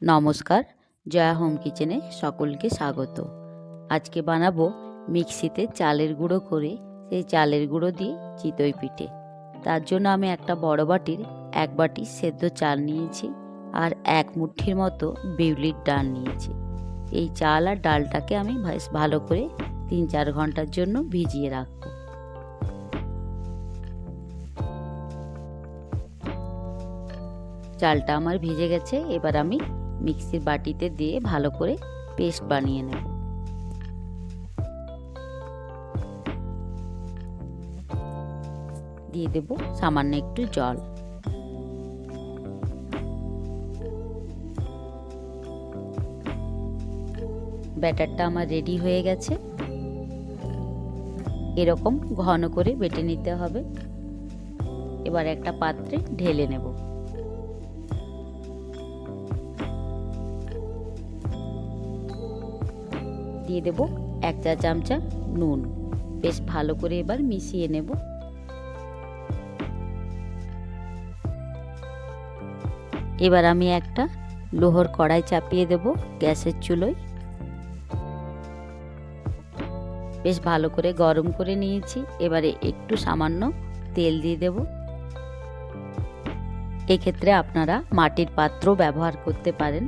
নমস্কার, জয়া হোম কিচেনে সকলকে স্বাগত। আজকে বানাবো মিক্সিতে চালের গুঁড়ো করে সেই চালের গুঁড়ো দিয়ে চিতই পিঠে। তার জন্য আমি একটা বড় বাটির 1 বাটি সেদ্ধ চাল নিয়েছি আর 1 মুট্ঠির মতো বিউলির ডাল নিয়েছি। এই চাল আর ডালটাকে আমি বেশ ভালো করে 3-4 ঘন্টার জন্য ভিজিয়ে রাখবো। চালটা আমার ভিজে গেছে, এবার আমি মিক্সির বাটিতে দিয়ে ভালো করে পেস্ট বানিয়ে নেব। দিয়ে দেব সামান্য একটু জল। ব্যাটারটা আমার রেডি হয়ে গেছে। এরকম ঘন করে বেটে নিতে হবে। এবার একটা পাত্রে ঢেলে নেব। দিয়ে দেব 1 চা চামচা নুন। বেশ ভালো করে এবার মিশিয়ে নেব। এবার আমি একটা লোহার কড়াই চাপিয়ে দেব গ্যাসের চুলোয়। বেশ ভালো করে গরম করে নিয়েছি। এবারে একটু সামান্য তেল দিয়ে দেব। এক্ষেত্রে আপনারা মাটির পাত্র ব্যবহার করতে পারেন।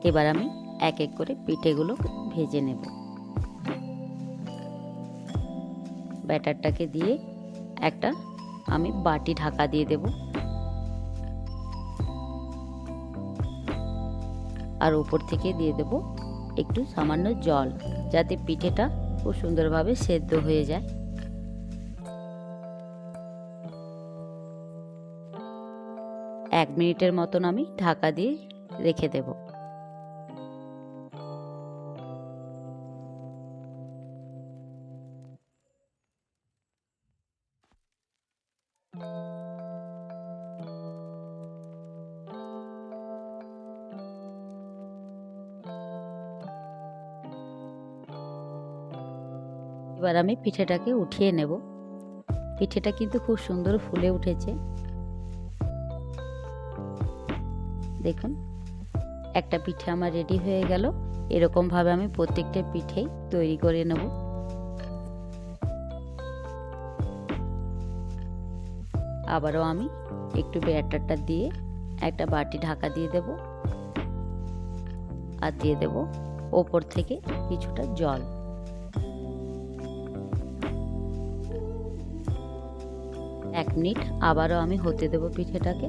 এবার আমি এক এক করে পিঠেগুলো ভেজে নেব। ব্যাটারটাকে দিয়ে একটা আমি বাটি ঢাকা দিয়ে দেব। আর উপর থেকে দিয়ে দেব একটু সামান্য জল, যাতে পিঠেটা খুব সুন্দরভাবে সেদ্ধ হয়ে যায়। এক মিনিটের মতন আমি ঢাকা দিয়ে রেখে দেব। এবার আমি পিঠেটাকে উঠিয়ে নেব। পিঠেটা কিন্তু খুব সুন্দর ফুলে উঠেছে। দেখুন, একটা পিঠে আমার রেডি হয়ে গেল। এরকম ভাবে আমি প্রত্যেকটা পিঠেই তৈরি করে নেব। আবারও আমি একটু ব্যাটারটা দিয়ে একটা বাটি ঢাকা দিয়ে দেব আর দিয়ে দেব ওপর থেকে কিছুটা জল। এক মিনিট আবারও আমি হতে দেব পিঠেটাকে।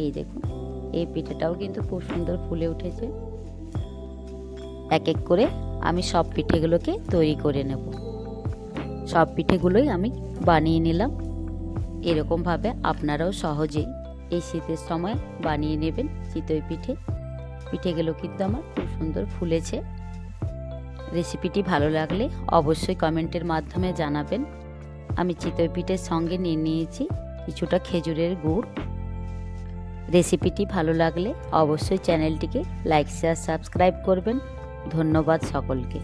এই দেখুন, এই পিঠেটাও কিন্তু খুব সুন্দর ফুলে উঠেছে। এক এক করে আমি সব পিঠেগুলোকে তৈরি করে নেব। সব পিঠেগুলোই আমি বানিয়ে নিলাম। এরকম ভাবে আপনারাও সহজেই এই শীতের সময় বানিয়ে নেবেন চিতই পিঠে। পিঠেগুলো কিন্তু আমার খুব সুন্দর ফুলেছে। রেসিপিটি ভালো লাগলে অবশ্যই কমেন্টের মাধ্যমে জানাবেন। আমি চিতই পিঠের সঙ্গে নিয়ে নিয়েছি কিছুটা খেজুরের গুড়। রেসিপিটি ভালো লাগলে অবশ্যই চ্যানেলটিকে লাইক, শেয়ার, সাবস্ক্রাইব করবেন। ধন্যবাদ সকলকে।